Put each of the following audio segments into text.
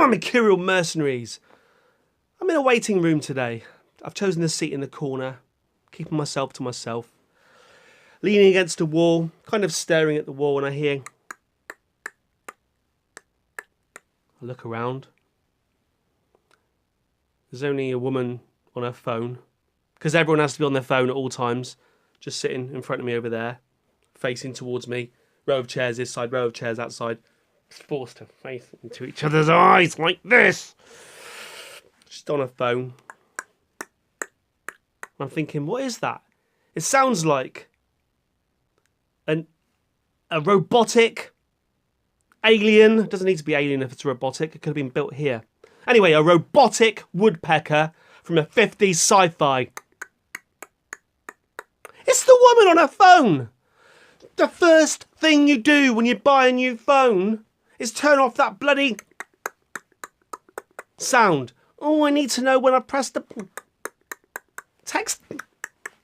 my Mercurial mercenaries. I'm in a waiting room today. I've chosen a seat in the corner, keeping myself to myself, leaning against a wall, kind of staring at the wall, and I hear... I look around. There's only a woman on her phone, because everyone has to be on their phone at all times, just sitting in front of me over there, facing towards me. Row of chairs this side, row of chairs that side. Forced to face into each other's eyes like this. Just on her phone. I'm thinking, what is that? It sounds like a robotic alien. It doesn't need to be alien if it's robotic. It could have been built here. Anyway, a robotic woodpecker from a 50s sci-fi. It's the woman on her phone. The first thing you do when you buy a new phone is turn off that bloody sound. Oh, I need to know when I press the text.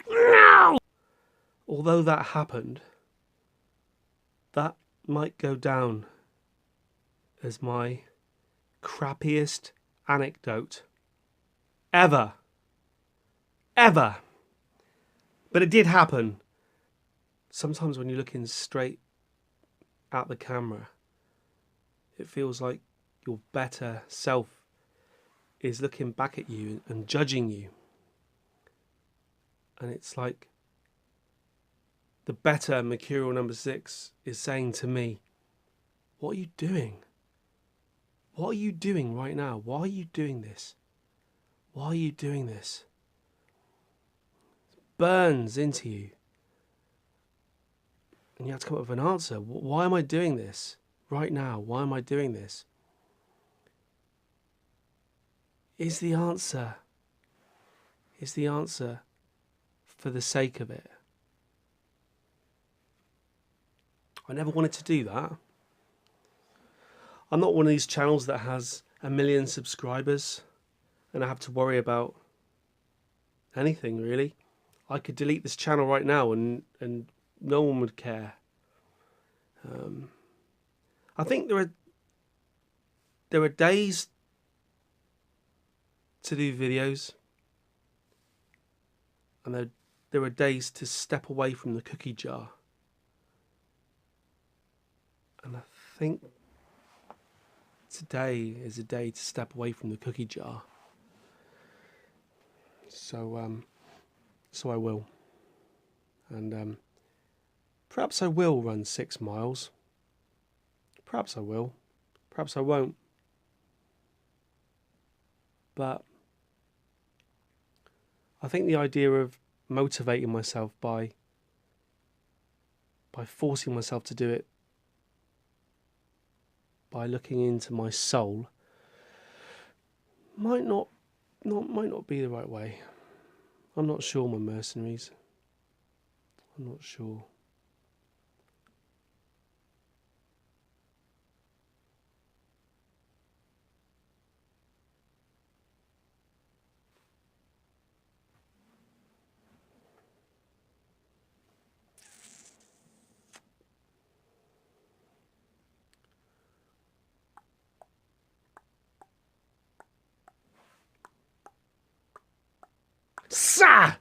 No! Although that happened, that might go down as my crappiest anecdote ever. But it did happen. Sometimes when you're looking straight at the camera, it feels like your better self is looking back at you and judging you. And it's like the better Mercurial number 6 is saying to me, what are you doing? What are you doing right now? Why are you doing this? Why are you doing this? It burns into you. And you have to come up with an answer. Why am I doing this right now? Why am I doing this? Is the answer for the sake of it? I never wanted to do that. I'm not one of these channels that has 1 million subscribers and I have to worry about anything really. I could delete this channel right now and no one would care. I think there are days to do videos, and there are days to step away from the cookie jar. And I think today is a day to step away from the cookie jar. So I will. And perhaps I will run 6 miles. Perhaps I will. Perhaps I won't. But I think the idea of motivating myself by forcing myself to do it, by looking into my soul, might not be the right way. I'm not sure, my mercenaries. I'm not sure. Sa!